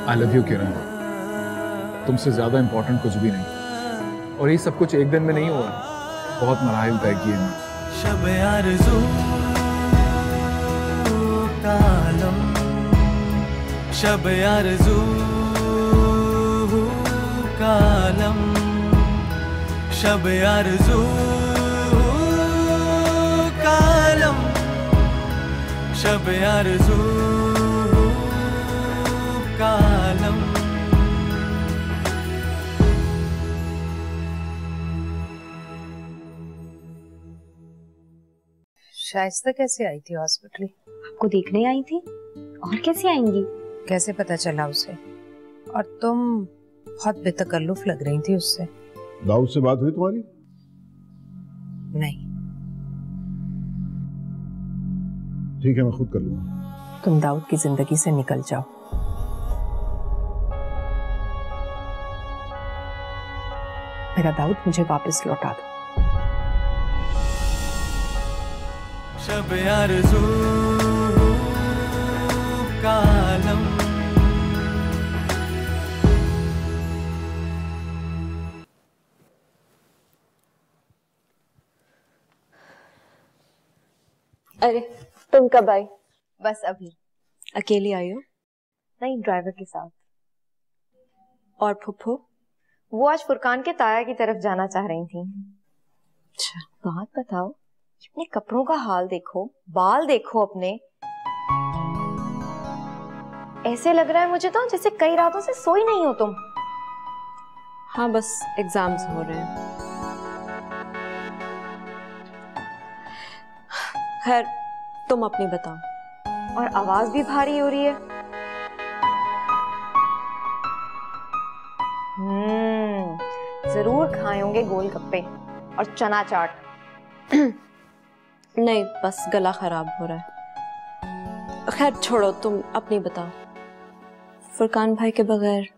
I love you किरण, तुमसे ज्यादा important कुछ भी नहीं, और ये सब कुछ एक दिन में नहीं हुआ, बहुत मराहिल तय किए हैं। शब आरज़ू का आलम, शब आरज़ू का आलम, शब आरज़ू का आलम, शब आरज़ू का आलम। शाइस्ता कैसे आई थी हॉस्पिटल? आपको देखने आई थी, और कैसे आएंगी? कैसे पता चला उसे? और तुम बहुत बेतकल्लुफ लग रही थी उससे। दाऊद से बात हुई तुम्हारी? नहीं। ठीक है, मैं खुद कर लूंगा। तुम दाऊद की जिंदगी से निकल जाओ। मेरा दाऊद मुझे वापस लौटा दो। शब आरज़ू का आलम, अरे तुम कब आई? बस अभी। अकेली आई हो? नहीं, ड्राइवर के साथ। और फुफ्फो? वो आज फुरकान के ताया की तरफ जाना चाह रही थी। अच्छा, बात बताओ, अपने कपड़ों का हाल देखो, बाल देखो अपने। ऐसे लग रहा है मुझे तो जैसे कई रातों से सोई नहीं हो तुम। हाँ, बस एग्जाम्स हो रहे हैं। खैर, तुम अपनी बताओ। और आवाज भी भारी हो रही है। जरूर खाए होंगे गोलगप्पे और चना चाट। नहीं, बस गला खराब हो रहा है। खैर छोड़ो, तुम अपनी बताओ। फुरकान भाई के बगैर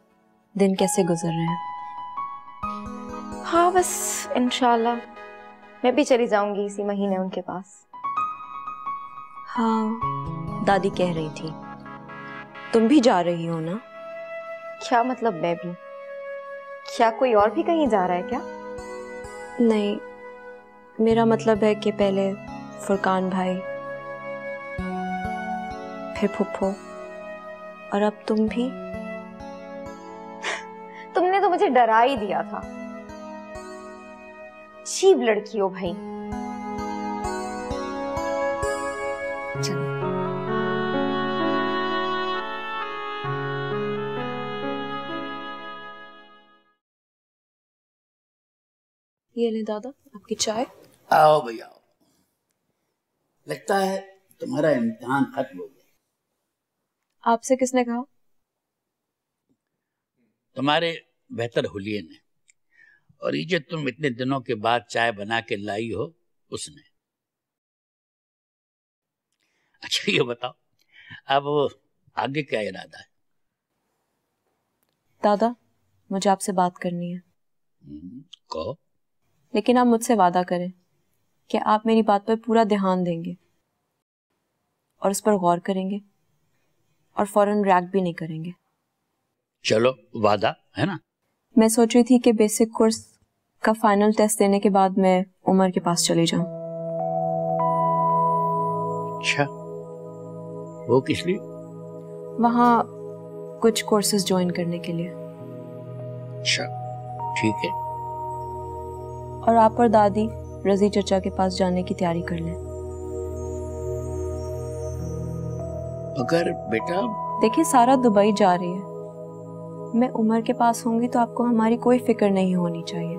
दिन कैसे गुजर रहे हैं? हाँ, बस इंशाल्लाह मैं भी चली जाऊंगी इसी महीने उनके पास। हाँ, दादी कह रही थी। तुम भी जा रही हो ना? क्या मतलब मैं भी? क्या कोई और भी कहीं जा रहा है क्या? नहीं, मेरा मतलब है कि पहले फुरकान भाई, फिर फुफ्फो, और अब तुम भी। तुमने तो मुझे डरा ही दिया था। अजीब लड़की हो भाई। चलो। ये ले दादा, आपकी चाय। आओ भैया, लगता है तुम्हारा इम्तिहान खत्म हो गया। आपसे किसने कहा? तुम्हारे बेहतर हुलिये ने, और ये जो तुम इतने दिनों के बाद चाय बना के लाई हो, उसने। अच्छा ये बताओ, अब आगे क्या इरादा है? दादा, मुझे आपसे बात करनी है। कहो। लेकिन आप मुझसे वादा करें कि आप मेरी बात पर पूरा ध्यान देंगे और उस पर गौर करेंगे और फौरन रिएक्ट भी नहीं करेंगे। चलो, वादा है ना? मैं सोच रही थी कि बेसिक कोर्स का फाइनल टेस्ट देने के बाद मैं उमर के पास चली जाऊं। अच्छा, वो किस लिए? वहाँ कुछ कोर्सेज ज्वाइन करने के लिए। अच्छा, ठीक है। और आप और दादी रजी चचा के पास जाने की तैयारी कर लें। अगर बेटा, देखिए सारा दुबई जा रही है, मैं उमर के पास होंगी तो आपको हमारी कोई फिक्र नहीं होनी चाहिए।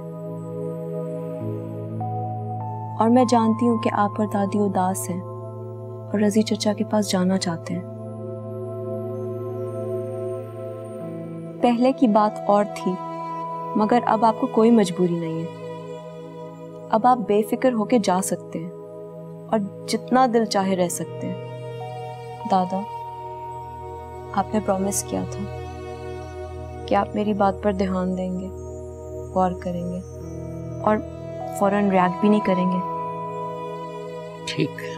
और मैं जानती हूँ कि आप और दादी उदास हैं और रजी चचा के पास जाना चाहते हैं। पहले की बात और थी, मगर अब आपको कोई मजबूरी नहीं है। अब आप बेफिक्र होके जा सकते हैं और जितना दिल चाहे रह सकते हैं। दादा, आपने प्रॉमिस किया था कि आप मेरी बात पर ध्यान देंगे, गौर करेंगे और फौरन रिएक्ट भी नहीं करेंगे। ठीक है।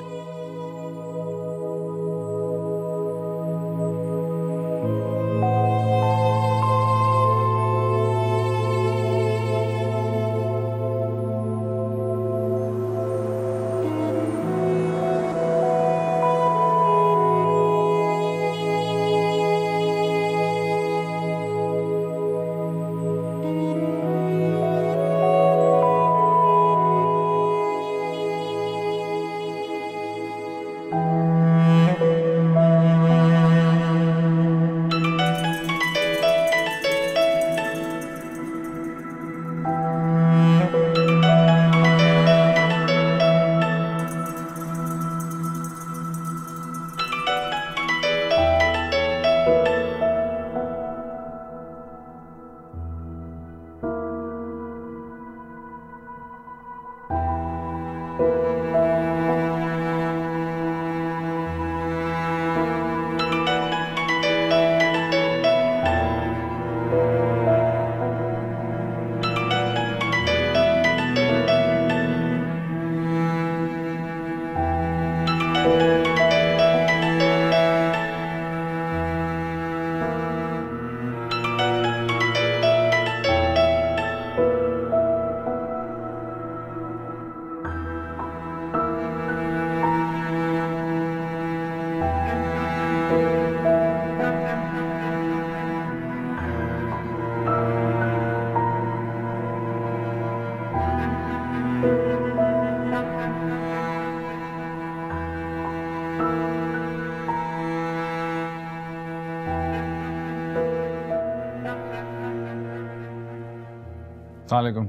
वालेकुम।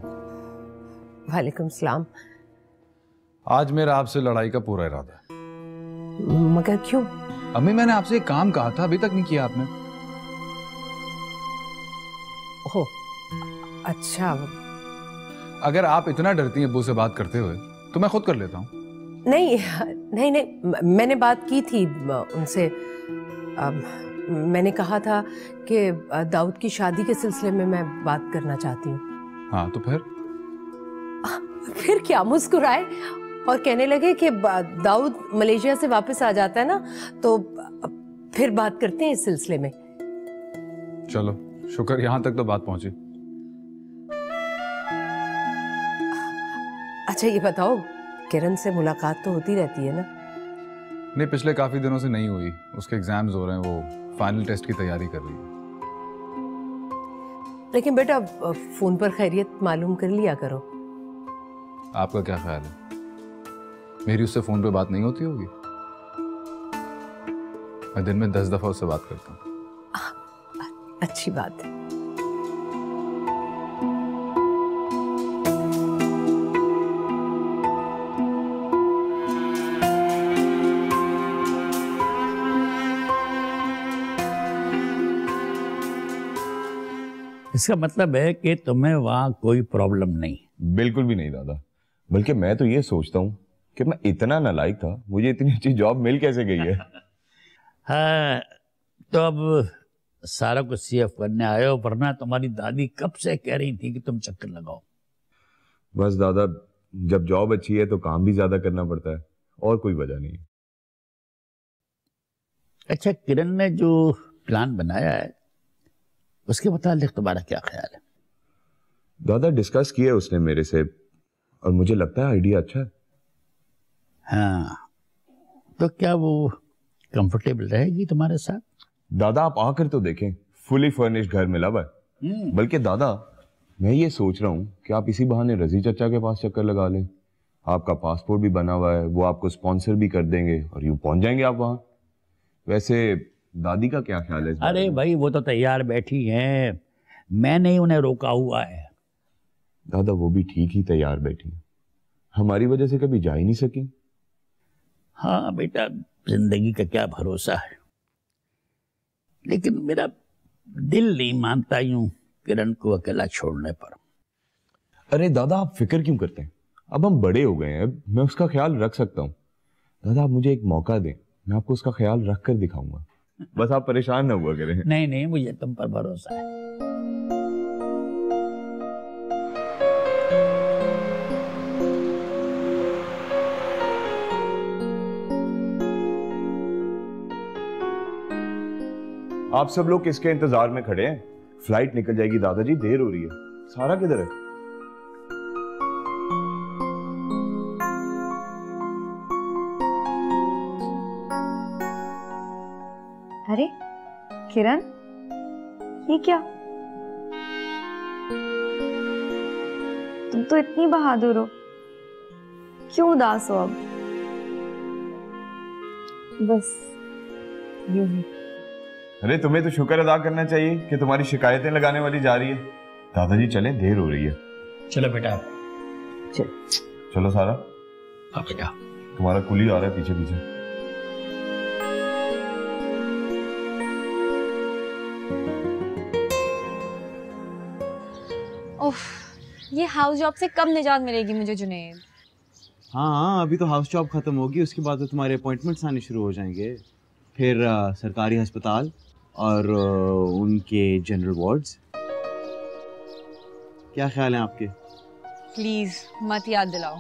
वालेकुम सलाम। आज मेरा आपसे लड़ाई का पूरा इरादा है। मगर क्यों? अम्मी, मैंने आपसे एक काम कहा था, अभी तक नहीं किया आपने। ओह, अच्छा। अगर आप इतना डरती हैं अब्बू से बात करते हुए तो मैं खुद कर लेता हूँ। नहीं नहीं नहीं, मैंने बात की थी उनसे। मैंने कहा था कि दाऊद की शादी के सिलसिले में मैं बात करना चाहती हूँ। हाँ तो फिर क्या? मुस्कुराए और कहने लगे कि दाऊद मलेशिया से वापस आ जाता है ना, तो फिर बात करते हैं इस सिलसिले में। चलो शुक्र, यहाँ तक तो बात पहुंची। अच्छा ये बताओ, किरण से मुलाकात तो होती रहती है ना? नहीं, पिछले काफी दिनों से नहीं हुई। उसके एग्जाम्स हो रहे हैं, वो फाइनल टेस्ट की तैयारी कर रही है। लेकिन बेटा फोन पर खैरियत मालूम कर लिया करो। आपका क्या ख्याल है, मेरी उससे फोन पे बात नहीं होती होगी? मैं दिन में 10 दफा उससे बात करता हूँ। अच्छी बात है। इसका मतलब है कि तुम्हें वहां कोई प्रॉब्लम नहीं? बिल्कुल भी नहीं दादा, बल्कि मैं तो ये सोचता हूँ कि मैं इतना नालायक था, मुझे इतनी अच्छी जॉब मिल कैसे गई है। हाँ, तो अब सारा कुछ सीएफ करने आए हो, वरना तुम्हारी दादी कब से कह रही थी कि तुम चक्कर लगाओ। बस दादा, जब जॉब अच्छी है तो काम भी ज्यादा करना पड़ता है, और कोई वजह नहीं। अच्छा, किरण ने जो प्लान बनाया है उसके मुतालिक तुम्हारा क्या ख्याल है? दादा डिस्कस किया उसने मेरे से, और मुझे लगता है आइडिया अच्छा है। हाँ, तो क्या वो कंफर्टेबल रहेगी तुम्हारे साथ? दादा आप आकर तो देखें, फुली फर्निश्ड घर मिला हुआ है। बल्कि दादा मैं ये सोच रहा हूँ कि आप इसी बहाने रजी चचा के पास चक्कर लगा लें। आपका पासपोर्ट भी बना हुआ है, वो आपको स्पॉन्सर भी कर देंगे और यूं पहुंच जाएंगे आप वहां। वैसे दादी का क्या ख्याल है? अरे भाई, वो तो तैयार बैठी हैं, मैंने ही उन्हें रोका हुआ है। दादा वो भी ठीक ही तैयार बैठी, हमारी वजह से कभी जा ही नहीं सकी। हाँ बेटा, जिंदगी का क्या भरोसा है, लेकिन मेरा दिल नहीं मानता यूं किरण को अकेला छोड़ने पर। अरे दादा आप फिक्र क्यों करते हैं, अब हम बड़े हो गए हैं, मैं उसका ख्याल रख सकता हूँ। दादा आप मुझे एक मौका दें, मैं आपको उसका ख्याल रख कर दिखाऊंगा, बस आप परेशान ना हुआ करें। नहीं नहीं, मुझे तुम पर भरोसा है। आप सब लोग किसके इंतजार में खड़े हैं? फ्लाइट निकल जाएगी दादाजी, देर हो रही है। सारा किधर है? अरे किरण, ये क्या? तुम तो इतनी बहादुर हो, क्यों उदास हो अब? बस यूं ही। अरे तुम्हें तो शुक्र अदा करना चाहिए कि तुम्हारी शिकायतें लगाने वाली जा रही है। दादाजी चलें, देर हो रही है। चलो बेटा, चलो सारा। हाँ बेटा। तुम्हारा कुली आ रहा है पीछे पीछे। ओह, ये हाउस जॉब से कब निजात मिलेगी मुझे जुनैद? हाँ, अभी तो हाउस जॉब खत्म होगी, उसके बाद तो तुम्हारे अपॉइंटमेंट्स आने शुरू हो जाएंगे। फिर सरकारी अस्पताल और उनके जनरल वार्ड्स। क्या ख्याल है आपके? प्लीज मत याद दिलाओ।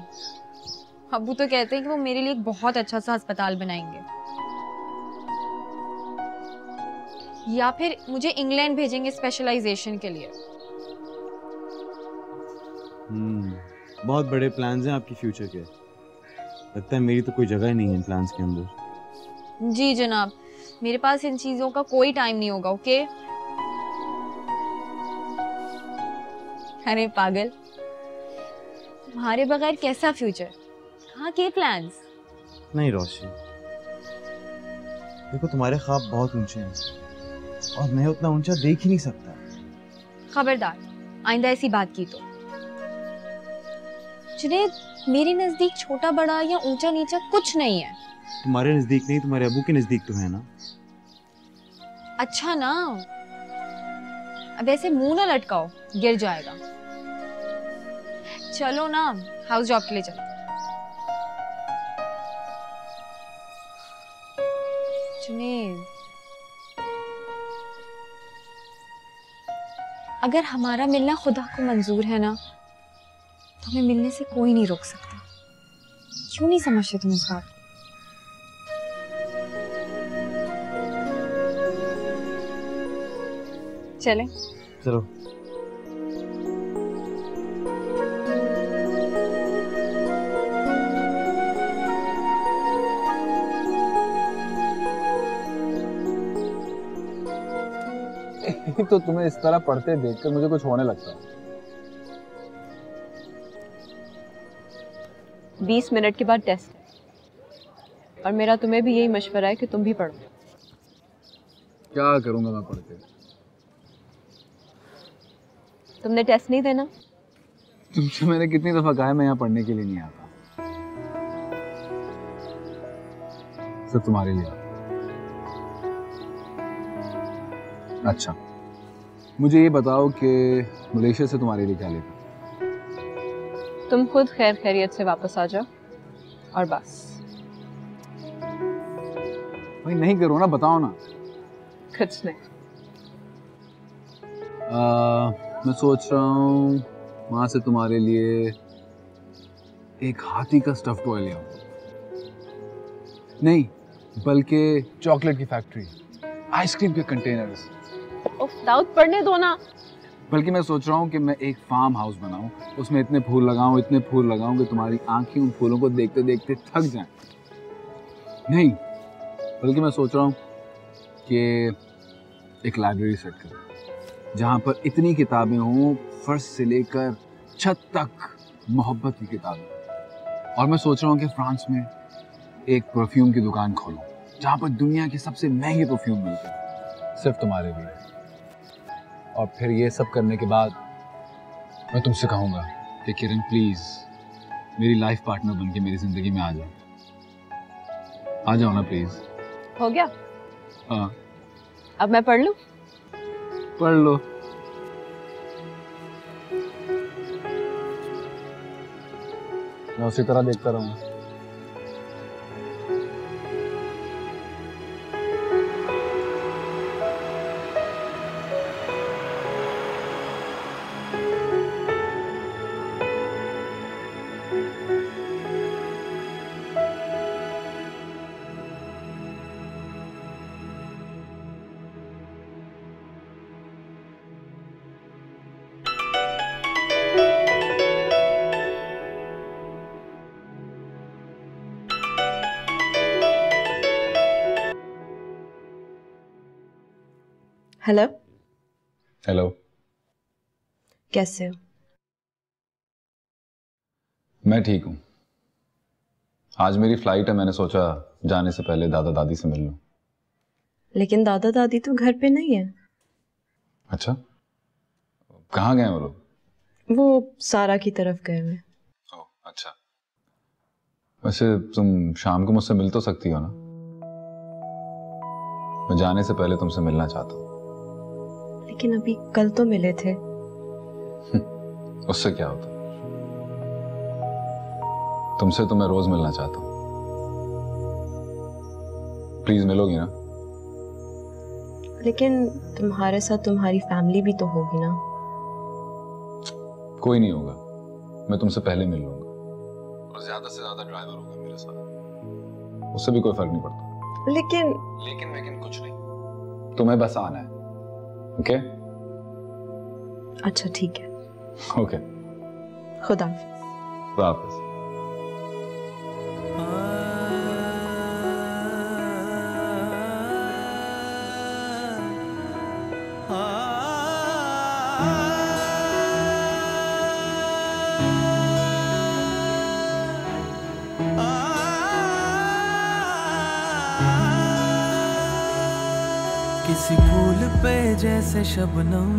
अब्बू तो कहते हैं कि वो मेरे लिए एक बहुत अच्छा सा अस्पताल बनाएंगे, या फिर मुझे इंग्लैंड भेजेंगे स्पेशलाइजेशन के लिए। बहुत बड़े प्लान्स हैं आपके फ्यूचर के। लगता है मेरी तो कोई जगह ही नहीं है इन प्लान्स के अंदर। जी जनाब, मेरे पास इन चीजों का कोई टाइम नहीं होगा। ओके? अरे पागल, तुम्हारे बगैर कैसा फ्यूचर? कहाँ के प्लान्स? नहीं रोशनी, देखो तुम्हारे ख्वाब बहुत ऊंचे हैं और मैं उतना ऊंचा देख ही नहीं सकता। खबरदार, आइंदा ऐसी बात की तो। जुनैद, मेरे नजदीक छोटा बड़ा या ऊंचा नीचा कुछ नहीं है। तुम्हारे नजदीक नहीं, तुम्हारे अबू के नजदीक तो है ना। अच्छा ना, अब ऐसे मुंह ना लटकाओ, गिर जाएगा। चलो ना, हाउस जॉब के लिए चलो। जुनैद, अगर हमारा मिलना खुदा को मंजूर है ना, तो हमें मिलने से कोई नहीं रोक सकता। क्यों नहीं समझते तुम इस बात को? चले चलो। तो तुम्हें इस तरह पढ़ते देखकर मुझे कुछ होने लगता है। 20 मिनट के बाद टेस्ट है और मेरा तुम्हें भी यही मशवरा है कि तुम भी पढ़ो। क्या करूंगा मैं पढ़ के? तुमने टेस्ट नहीं देना? तुमसे मैंने कितनी दफा कहा है मैं यहाँ पढ़ने के लिए नहीं आता, सिर्फ तुम्हारे लिए आता। अच्छा, मुझे ये बताओ कि मलेशिया से तुम्हारे लिए क्या लेकर? तुम खुद खैर खैरियत से वापस आ जाओ और बस। भाई नहीं करो ना, बताओ ना। कुछ नहीं। मैं सोच रहा हूँ वहां से तुम्हारे लिए एक हाथी का स्टफ टॉय ले आऊं। नहीं, बल्कि चॉकलेट की फैक्ट्री, आइसक्रीम के कंटेनर्स। दाऊद, पढ़ने दो ना। बल्कि मैं सोच रहा हूँ कि मैं एक फार्म हाउस बनाऊं, उसमें इतने फूल लगाऊं कि तुम्हारी आंखें उन फूलों को देखते देखते थक जाएं। नहीं, बल्कि मैं सोच रहा हूँ कि एक लाइब्रेरी सेट करूं जहाँ पर इतनी किताबें हों, फर्श से लेकर छत तक मोहब्बत की किताबें। और मैं सोच रहा हूँ कि फ्रांस में एक परफ्यूम की दुकान खोलूं जहाँ पर दुनिया के सबसे महंगे परफ्यूम मिलते हैं, सिर्फ तुम्हारे लिए। और फिर ये सब करने के बाद मैं तुमसे कहूँगा कि किरण प्लीज मेरी लाइफ पार्टनर बन के मेरी जिंदगी में आ जाओ। आ जाओ ना प्लीज। हो गया? हाँ। अब मैं पढ़ लूं? पढ़ लो। मैं उसी तरह देखता रहूंगा। हेलो। हेलो। कैसे हो? मैं ठीक हूँ। आज मेरी फ्लाइट है, मैंने सोचा जाने से पहले दादा दादी से मिल लूं। लेकिन दादा दादी तो घर पे नहीं है। अच्छा, कहाँ गए वो लोग? वो सारा की तरफ गए हुए। ओह अच्छा। वैसे तुम शाम को मुझसे मिल तो सकती हो ना? मैं जाने से पहले तुमसे मिलना चाहता हूँ। लेकिन अभी कल तो मिले थे। उससे क्या होता? तुमसे तो मैं रोज मिलना चाहता हूँ। प्लीज मिलोगी ना? लेकिन तुम्हारे साथ तुम्हारी फैमिली भी तो होगी ना? कोई नहीं होगा, मैं तुमसे पहले मिल लूंगा और ज्यादा से ज्यादा ड्राइवर होगा मेरे साथ, उससे भी कोई फर्क नहीं पड़ता। लेकिन कुछ नहीं, तुम्हें बस आना है। ओके? अच्छा ठीक है। ओके। खुदा वापस। किसी फूल पे जैसे शबनम,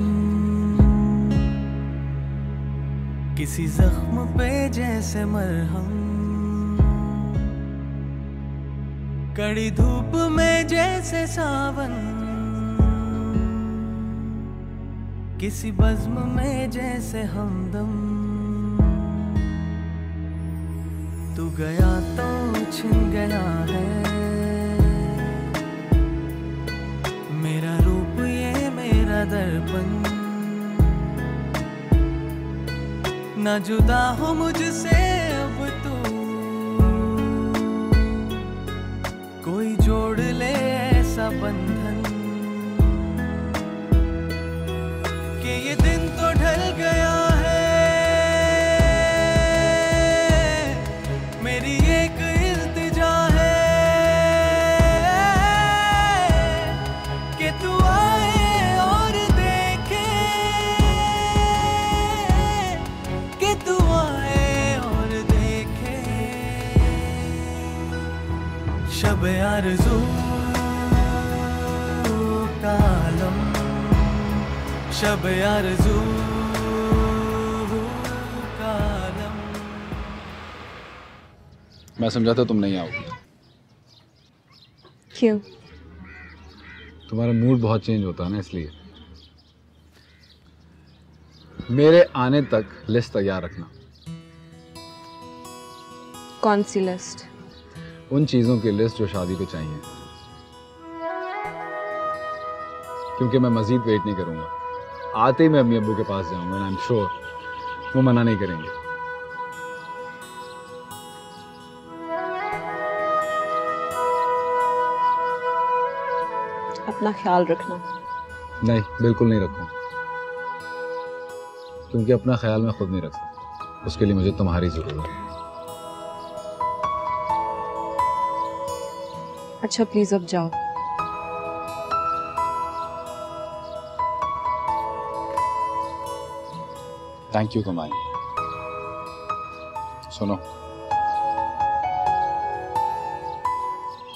किसी जख्म पे जैसे मरहम, कड़ी धूप में जैसे सावन, किसी बज़्म में जैसे हमदम। तू गया तो छिन गया है मेरा रूप, ये मेरा दर्पण। ना जुदा हो मुझसे अब तू, कोई जोड़ ले ऐसा बंधन कि ये दिन तो ढल गया है। मेरी एक इल्तिजा है कि तू आए और देखे, कि तू आए और देखे। शब आरज़ू का आलम, शब आरज़ू का आलम। मैं समझा था तुम नहीं आओगी। क्यों? तुम्हारा मूड बहुत चेंज होता है ना, इसलिए। मेरे आने तक लिस्ट तैयार रखना। कौन सी लिस्ट? उन चीज़ों की लिस्ट जो शादी पे चाहिए, क्योंकि मैं मज़ीद वेट नहीं करूँगा। आते ही मैं अम्मी अब्बू के पास जाऊँगा, एंड आई एम श्योर वो मना नहीं करेंगे। अपना ख्याल रखना। नहीं, बिल्कुल नहीं रखूँ, क्योंकि अपना ख्याल मैं खुद नहीं रख सकता। उसके लिए मुझे तुम्हारी ज़रूरत है। अच्छा प्लीज अब जाओ। थैंक यू कमाई। सुनो,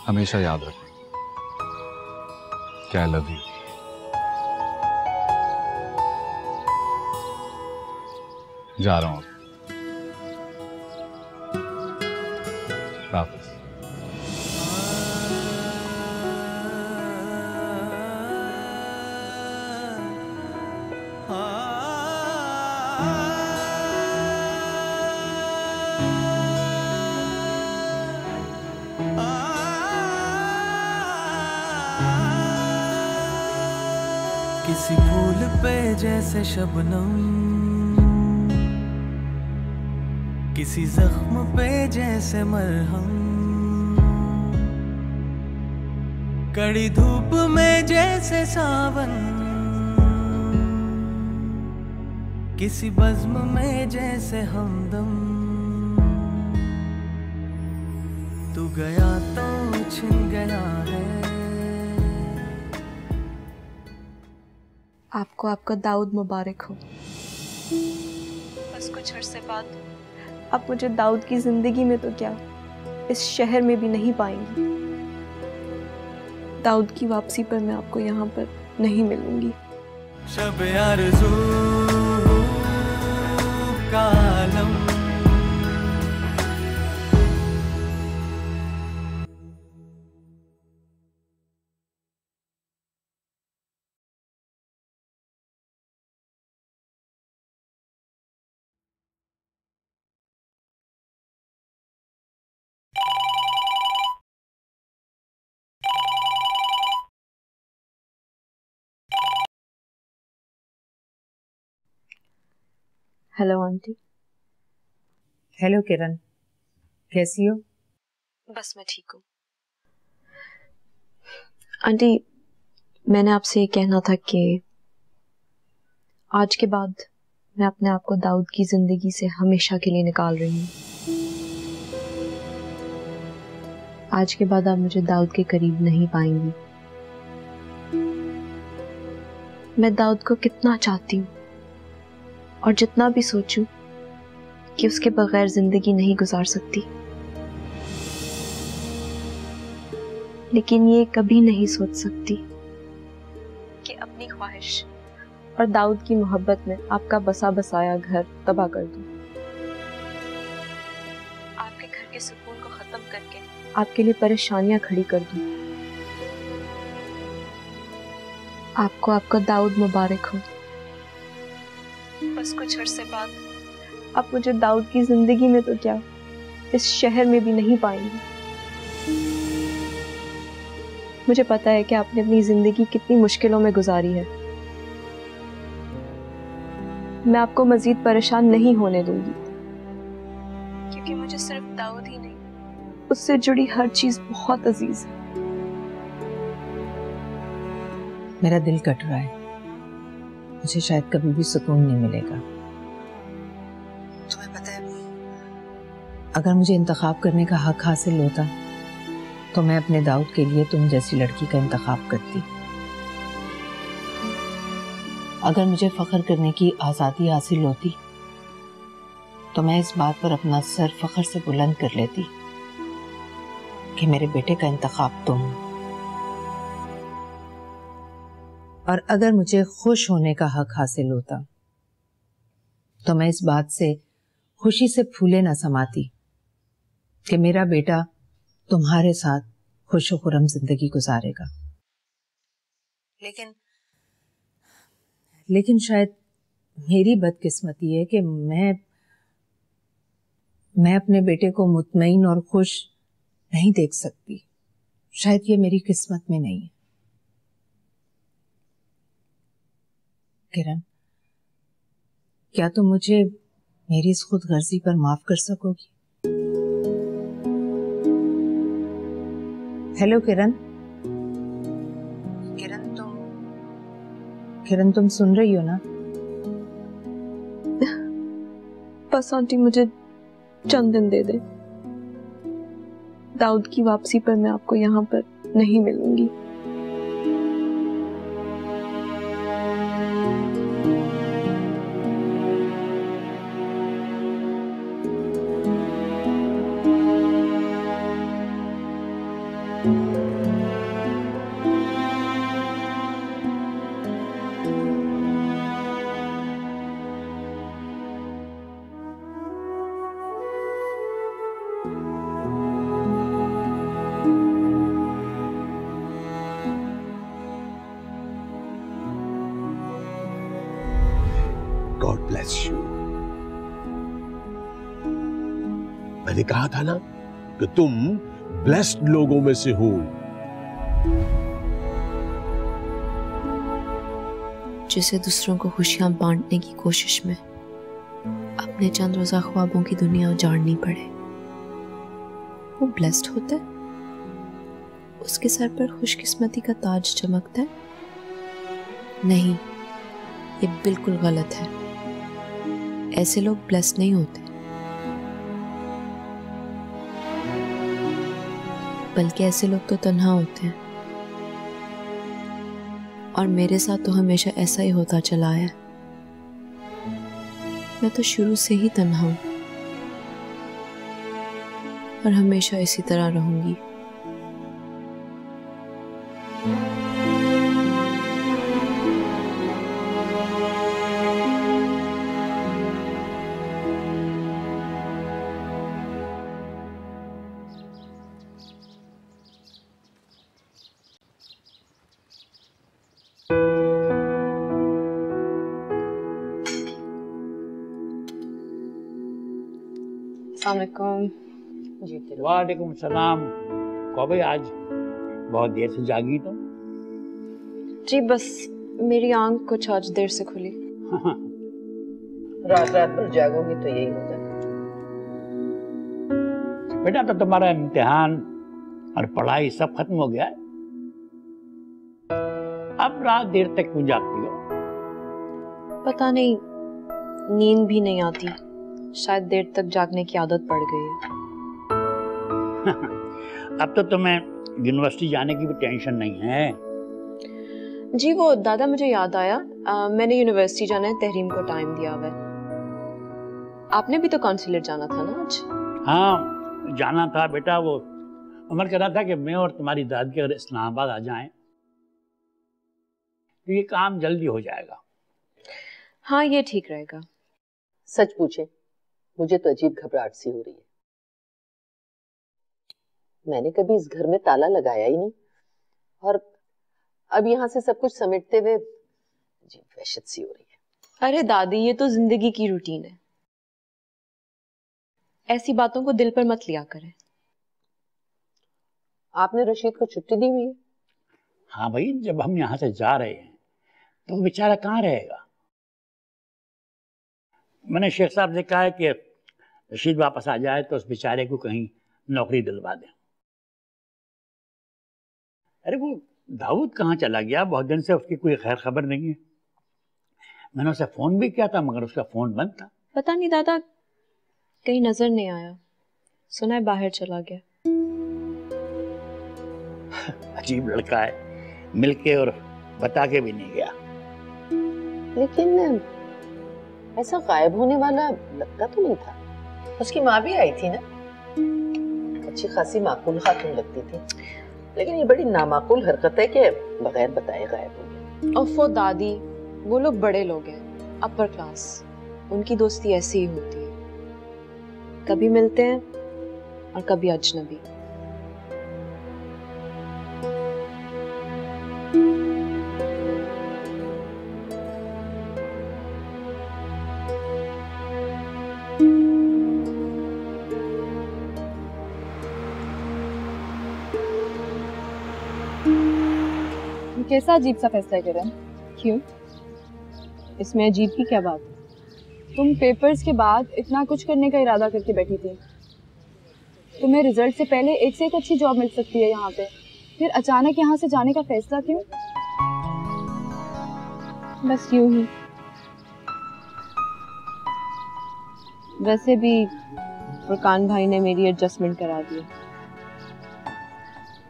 हमेशा याद रखना कि आई लव यू। जा रहा हूँ। वापस। किसी फूल पे जैसे शबनम, किसी जख्म पे जैसे मरहम, कड़ी धूप में जैसे सावन, किसी बज़्म में जैसे हमदम। तू गया तो छिन गया है। आपको आपका दाऊद मुबारक हो। बस कुछ अरसे बाद आप मुझे दाऊद की जिंदगी में तो क्या, इस शहर में भी नहीं पाएंगी। दाऊद की वापसी पर मैं आपको यहाँ पर नहीं मिलूंगी। शब आरज़ू का आलम, हेलो आंटी। हेलो किरण, कैसी हो? बस मैं ठीक हूँ। आंटी, मैंने आपसे ये कहना था कि आज के बाद मैं अपने आप को दाऊद की जिंदगी से हमेशा के लिए निकाल रही हूँ। आज के बाद आप मुझे दाऊद के करीब नहीं पाएंगी। मैं दाऊद को कितना चाहती हूँ और जितना भी सोचूं कि उसके बगैर जिंदगी नहीं गुजार सकती, लेकिन ये कभी नहीं सोच सकती कि अपनी ख्वाहिश और दाऊद की मोहब्बत में आपका बसा बसाया घर तबाह कर दूं। आपके लिए परेशानियां खड़ी कर दूं। आपको आपका दाऊद मुबारक हो। बस कुछ अरसे बाद आप मुझे दाऊद की जिंदगी में तो क्या, इस शहर में भी नहीं पाएंगे। मुझे पता है कि आपने अपनी जिंदगी कितनी मुश्किलों में गुजारी है। मैं आपको मजीद परेशान नहीं होने दूंगी, क्योंकि मुझे सिर्फ दाऊद ही नहीं, उससे जुड़ी हर चीज बहुत अजीज है। मेरा दिल कट रहा है, मुझे शायद कभी भी सुकून नहीं मिलेगा। तुम्हें पता है, अगर मुझे इंतखाब करने का हक हासिल होता तो मैं अपने दाऊद के लिए तुम जैसी लड़की का इंतखाब करती। अगर मुझे फख्र करने की आज़ादी हासिल होती तो मैं इस बात पर अपना सर फख्र से बुलंद कर लेती कि मेरे बेटे का इंतखाब तुम। और अगर मुझे खुश होने का हक हासिल होता तो मैं इस बात से खुशी से फूले न समाती कि मेरा बेटा तुम्हारे साथ खुशो खुरम जिंदगी गुजारेगा। लेकिन शायद मेरी बदकिस्मती है कि मैं अपने बेटे को मुतमईन और खुश नहीं देख सकती। शायद ये मेरी किस्मत में नहीं है। किरण, क्या तुम मुझे मेरी इस खुदगर्जी पर माफ कर सकोगी? हेलो किरण। किरण तुम सुन रही हो ना? बस आंटी मुझे चंद दिन दे दे। दाऊद की वापसी पर मैं आपको यहाँ पर नहीं मिलूंगी। God bless you. मैंने कहा था ना कि तुम ब्लेस्ड लोगों में से हो। जिसे दूसरों को खुशियां बांटने की कोशिश में अपने चंद रोजा ख्वाबों की दुनिया उजाड़नी पड़े, वो ब्लेस्ड होता है? उसके सर पर खुशकिस्मती का ताज चमकता है? नहीं, ये बिल्कुल गलत है। ऐसे लोग ब्लेस्ड नहीं होते, बल्कि ऐसे लोग तो तन्हा होते हैं। और मेरे साथ तो हमेशा ऐसा ही होता चला है। मैं तो शुरू से ही तन्हा हूं और हमेशा इसी तरह रहूंगी। वालेकुम सलाम। कौवे आज बहुत देर से जागी तुम? जी बस मेरी आंख कुछ आज देर से खुली। रात रात भर जागोगी तो यही होगा। बेटा तो तुम्हारा इम्तिहान और पढ़ाई सब खत्म हो गया है, अब रात देर तक क्यों जागती हो? पता नहीं, नींद भी नहीं आती। शायद देर तक जागने की आदत पड़ गई है। अब तो तुम्हें यूनिवर्सिटी जाने की भी टेंशन नहीं है। जी वो दादा मुझे याद आया, मैंने यूनिवर्सिटी जाना है, तहरीम को टाइम दिया हुआ है। आपने भी तो काउंसिलर जाना था ना आज? हाँ जाना था बेटा। वो उमर कह रहा था कि मैं और तुम्हारी दादी अगर इस्लामाबाद आ जाएं तो ये काम जल्दी हो जाएगा। हाँ ये ठीक रहेगा। सच पूछे मुझे तो अजीब घबराहट सी हो रही है। मैंने कभी इस घर में ताला लगाया ही नहीं, और अब यहाँ से सब कुछ समेटते हुए जी वहशत सी हो रही है। अरे दादी, ये तो जिंदगी की रूटीन है, ऐसी बातों को दिल पर मत लिया करें। आपने रशीद को छुट्टी दी हुई है? हाँ भाई, जब हम यहाँ से जा रहे हैं तो वो बेचारा कहाँ रहेगा। मैंने शेख साहब से कहा है कि रशीद वापस आ जाए तो उस बेचारे को कहीं नौकरी दिलवा दें। अरे वो दाऊद कहाँ चला गया, बहुत दिन से उसकी कोई खैर खबर नहीं है। मैंने उसे फोन भी किया था मगर उसका फोन बंद था। पता नहीं दादा, कहीं नजर नहीं आया, सुना है बाहर चला गया। अजीब लड़का है, मिलके और बता के भी नहीं गया। लेकिन ऐसा गायब होने वाला लगता तो नहीं था। उसकी माँ भी आई थी ना, अच्छी खासी माकूल खातून लगती थी, लेकिन ये बड़ी नामाकूल हरकत है कि बगैर बताए गायब हो गया। ओफो दादी, वो लोग बड़े लोग हैं, अपर क्लास, उनकी दोस्ती ऐसी ही होती है, कभी मिलते हैं और कभी अजनबी। कैसा अजीब सा फैसला है किरण? क्यों? इसमें अजीब की क्या बात है? तुम पेपर्स के बाद इतना कुछ करने का इरादा करके बैठी थी। तुम्हें रिजल्ट से पहले एक से एक अच्छी जॉब मिल सकती है यहाँ पे, फिर अचानक यहाँ से जाने का फैसला क्यों? बस यूं ही। वैसे भी फुरकान भाई ने मेरी एडजस्टमेंट करा दी,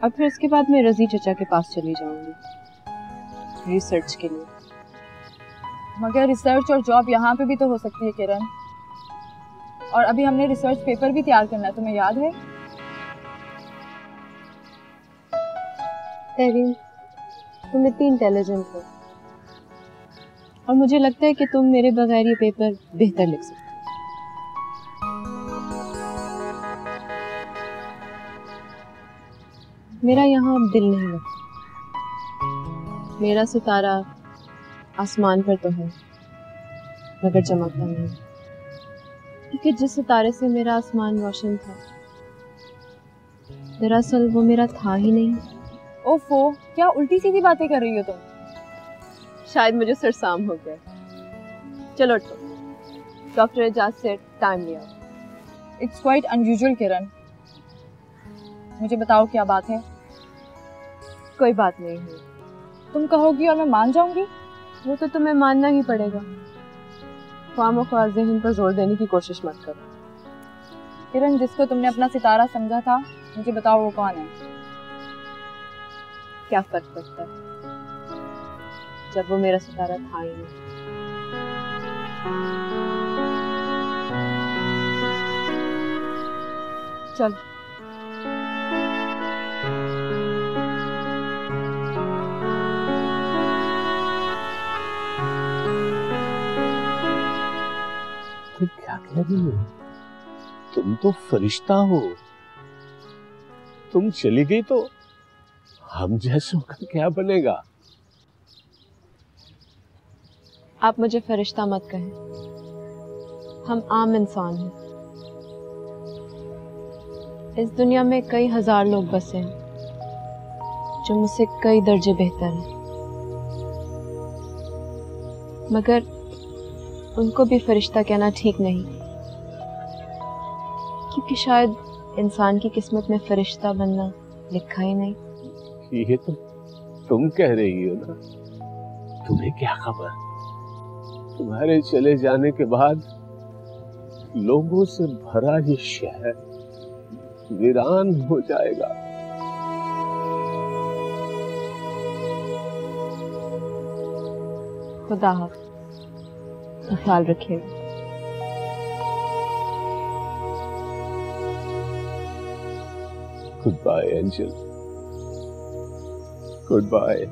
और फिर उसके बाद मैं रजी चचा के पास चली जाऊंगी रिसर्च के लिए। मगर रिसर्च और जॉब यहाँ पे भी तो हो सकती है किरण, और अभी हमने रिसर्च पेपर भी तैयार करना है, तुम्हें याद है? तेरीन, तुम इतनी इंटेलिजेंट हो और मुझे लगता है कि तुम मेरे बगैर ये पेपर बेहतर लिख सकते हो। मेरा यहाँ अब दिल नहीं लगता। मेरा सितारा आसमान पर तो है मगर चमकता नहीं, क्योंकि जिस सितारे से मेरा आसमान रोशन था दरअसल वो मेरा था ही नहीं। ओफो, क्या उल्टी सीधी बातें कर रही हो तुम? शायद मुझे सरसाम हो गया। चलो तो डॉक्टर एजाज से टाइम लिया। इट्स क्वाइट अनयूजुअल किरण, मुझे बताओ क्या बात है? कोई बात नहीं है। तुम कहोगी और मैं मान जाऊंगी? वो तो तुम्हें मानना ही पड़ेगा। ख्वाम-ओ-ख्वाह ज़हन पर जोर देने की कोशिश मत करो। किरण, जिसको तुमने अपना सितारा समझा था, मुझे बताओ वो कौन है? क्या फर्क पड़ता है जब वो मेरा सितारा था ही नहीं। चल। तुम क्या कह रही हो? तुम तो फरिश्ता हो। तुम चली गई तो हम जैसों का क्या बनेगा? आप मुझे फरिश्ता मत कहें, हम आम इंसान हैं। इस दुनिया में कई हजार लोग बसे हैं जो मुझसे कई दर्जे बेहतर हैं, मगर उनको भी फरिश्ता कहना ठीक नहीं, क्योंकि शायद इंसान की किस्मत में फरिश्ता बनना लिखा ही नहीं। ये तो तुम कह रही हो ना, तुम्हें क्या खबर? तुम्हारे चले जाने के बाद लोगों से भरा ये शहर वीरान हो जाएगा। खुदा हाफ़िज़, ख्याल रखिएगा। Goodbye, Angel. Goodbye.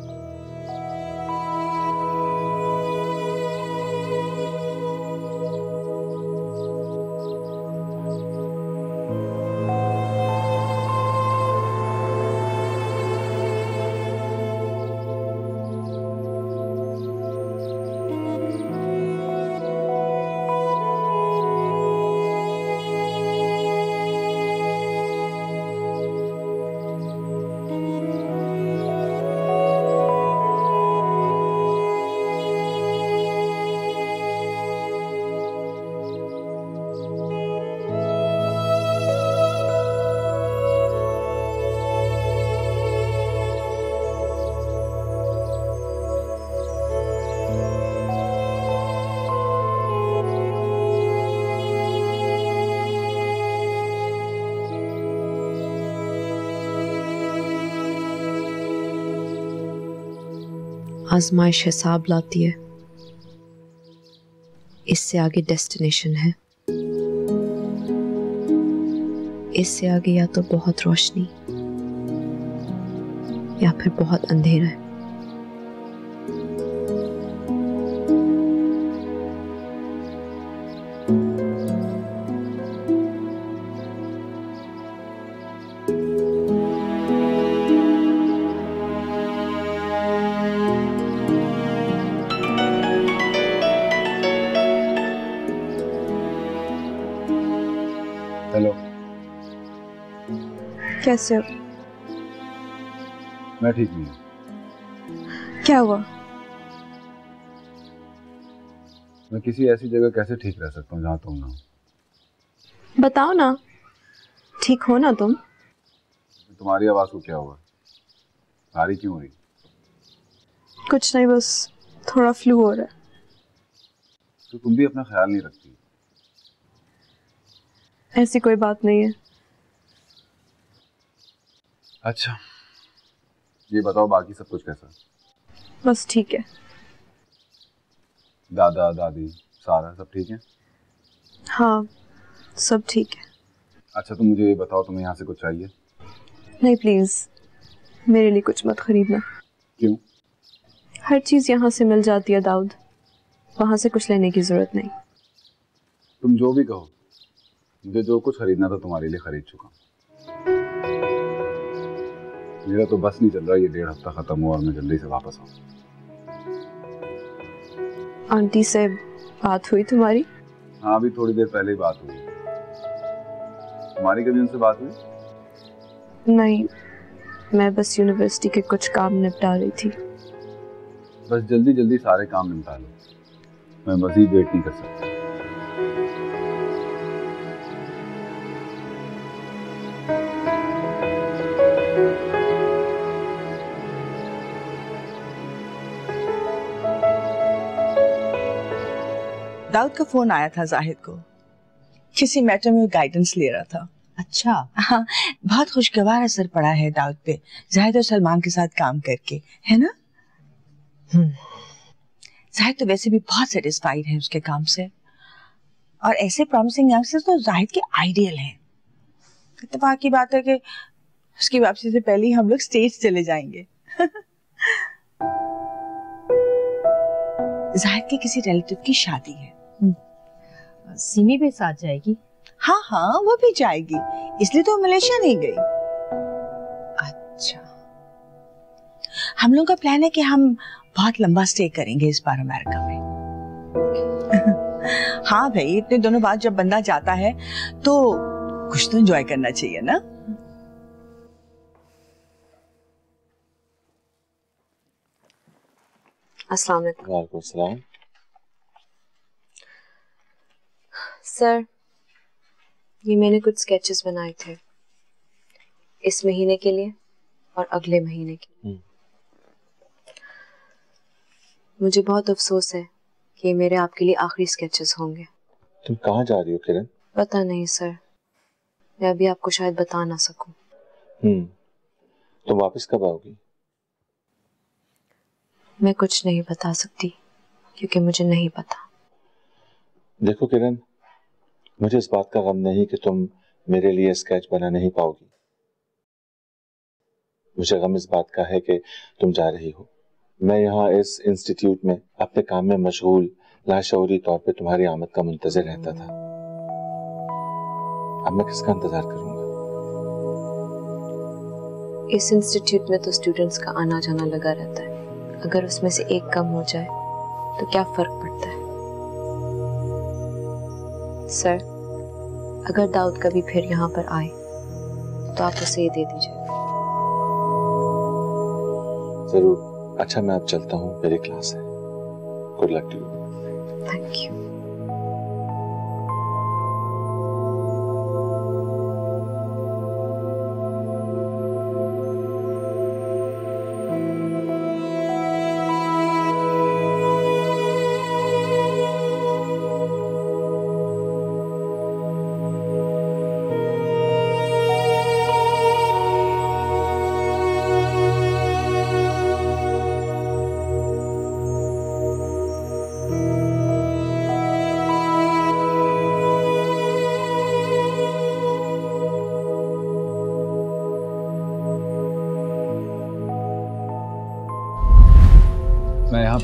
आजमाइश हिसाब लाती है, इससे आगे डेस्टिनेशन है, इससे आगे या तो बहुत रोशनी या फिर बहुत अंधेरा है। हेलो, कैसे हो? मैं ठीक नहीं हूँ। क्या हुआ? मैं किसी ऐसी जगह कैसे ठीक रह सकता हूँ जहाँ तुम ना हो? बताओ ना, ठीक हो ना तुम? तुम्हारी आवाज को क्या हुआ? भारी क्यों हुई? कुछ नहीं, बस थोड़ा फ्लू हो रहा है। तो तुम भी अपना ख्याल नहीं रखती। ऐसी कोई बात नहीं है। अच्छा, ये बताओ बाकी सब कुछ कैसा? बस ठीक है। दादा दादी सारा सब ठीक है? हाँ, सब ठीक है। अच्छा, तो मुझे ये बताओ, तुम्हें यहाँ से कुछ चाहिए? नहीं प्लीज, मेरे लिए कुछ मत खरीदना। क्यों? हर चीज यहाँ से मिल जाती है दाऊद, वहां से कुछ लेने की जरूरत नहीं। तुम जो भी कहो, मुझे जो कुछ खरीदना था तुम्हारे लिए खरीद चुका। मेरा तो बस नहीं चल रहा, ये 1.5 हफ्ता खत्म हुआ और मैं जल्दी से वापस आऊँ। आंटी से बात हुई तुम्हारी? हाँ, अभी थोड़ी देर पहले ही बात हुई। तुम्हारी कभी उनसे बात हुई? नहीं, मैं बस यूनिवर्सिटी के कुछ काम निपटा रही थी। बस जल्दी जल्दी सारे काम निपटा लो, मैं मजीद वेट नहीं कर सकता। दाऊद का फोन आया था जाहिद को, किसी मैटर में गाइडेंस ले रहा था। अच्छा। हाँ, बहुत खुशगवार असर पड़ा है दाऊद पे जाहिद और सलमान के साथ काम करके, है ना? जाहिद तो वैसे भी बहुत सेटिस्फाइड है उसके काम से, और ऐसे प्रॉमिसिंग यंगस्टर्स तो जाहिद के आइडियल हैं। इत्तेफाक की बात है कि उसकी वापसी से पहले ही हम लोग स्टेज चले जाएंगे। जाहिद के किसी रिलेटिव की शादी है। सिमी भी साथ जाएगी? हाँ हाँ, वो भी जाएगी, इसलिए तो मलेशिया नहीं गई। अच्छा। हम लोग का प्लान है कि हम बहुत लंबा स्टे करेंगे इस बार अमेरिका में। हाँ भाई, इतने दोनों बाद जब बंदा जाता है तो कुछ तो एंजॉय करना चाहिए ना। अस्सलाम वालेकुम। वालेकुम सलाम। सर, ये मैंने कुछ स्केचेस बनाए थे इस महीने के लिए और अगले महीने के लिए। मुझे बहुत अफसोस है कि ये मेरे आपके लिए आखिरी स्केचेस होंगे। तुम कहाँ जा रही हो किरण? पता नहीं सर, मैं अभी आपको शायद बता ना सकूं। तुम वापस कब आओगी? मैं कुछ नहीं बता सकती क्योंकि मुझे नहीं पता। देखो किरण, मुझे इस बात का गम नहीं कि तुम मेरे लिए स्केच बना नहीं पाओगी। मुझे गम इस बात का है कि तुम जा रही हो। मैं यहाँ इस इंस्टीट्यूट में अपने काम में मशगूल लाशऊरी तौर पे तुम्हारी आमद का मुंतज़िर रहता था। अब मैं किसका इंतजार करूंगा? इस इंस्टीट्यूट में तो स्टूडेंट्स का आना जाना लगा रहता है, अगर उसमें से एक कम हो जाए तो क्या फर्क पड़ता है? सर, अगर दाऊद कभी फिर यहाँ पर आए तो आप उसे ये दे दीजिए। जरूर। अच्छा, मैं अब चलता हूँ, मेरी क्लास है। Good luck to you. Thank you.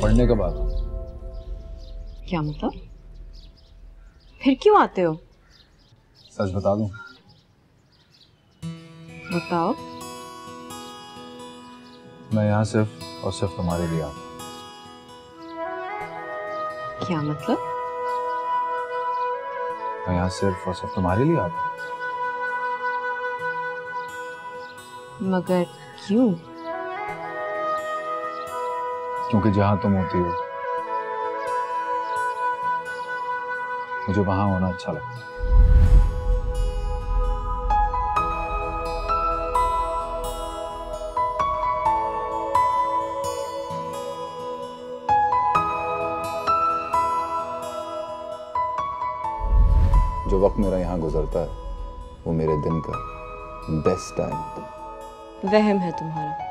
पढ़ने कब आता? क्या मतलब? फिर क्यों आते हो? सच बता दूं? बताओ। मैं यहाँ सिर्फ और सिर्फ तुम्हारे लिए आता हूँ। क्या मतलब? मैं यहाँ सिर्फ और सिर्फ तुम्हारे लिए आता हूँ। मगर क्यों? क्योंकि जहां तुम होती हो मुझे वहां होना अच्छा लगता है। जो वक्त मेरा यहाँ गुजरता है वो मेरे दिन का बेस्ट टाइम होता है। वहम है तुम्हारा।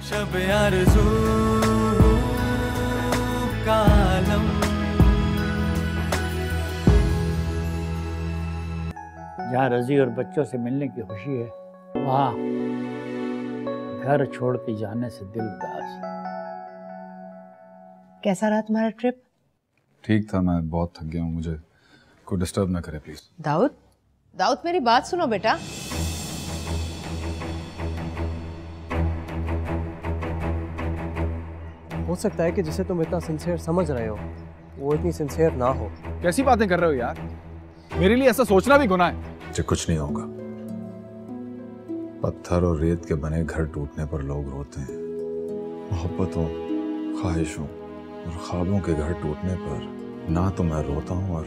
शब आरज़ू का आलम। जहाँ रजी और बच्चों से मिलने की खुशी है वहाँ घर छोड़ के जाने से दिल उदास। कैसा रहा तुम्हारा ट्रिप? ठीक था, मैं बहुत थक गया हूँ, मुझे कोई डिस्टर्ब ना करे प्लीज। दाऊद, दाऊद मेरी बात सुनो बेटा। हो सकता है कि जिसे तुम इतना सिंसियर समझ रहे हो वो इतनी सिंसियर ना हो। कैसी बातें कर रहे हो यार? मेरे लिए ऐसा सोचना भी गुनाह है। मुझे कुछ नहीं होगा। पत्थर और रेत के बने घर टूटने पर लोग रोते हैं। मोहब्बतों, ख्वाहिशों और ख्वाबों के घर टूटने पर ना तो मैं रोता हूँ और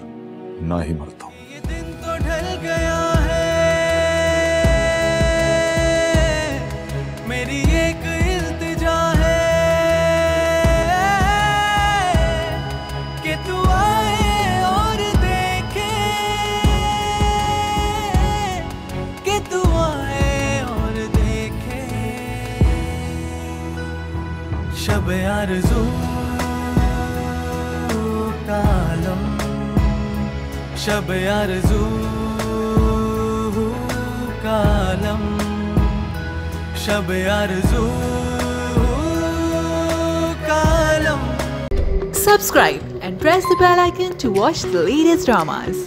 ना ही मरता हूँ। ये दिन तो ढल गया है, मेरी एक इल्तिजा है कि तू आए और देखे, कि तू आए और देखे। शब आरज़ू का आलम, शब आरज़ू का आलम, शब आरज़ू का आलम। Subscribe and press the bell icon to watch the latest dramas.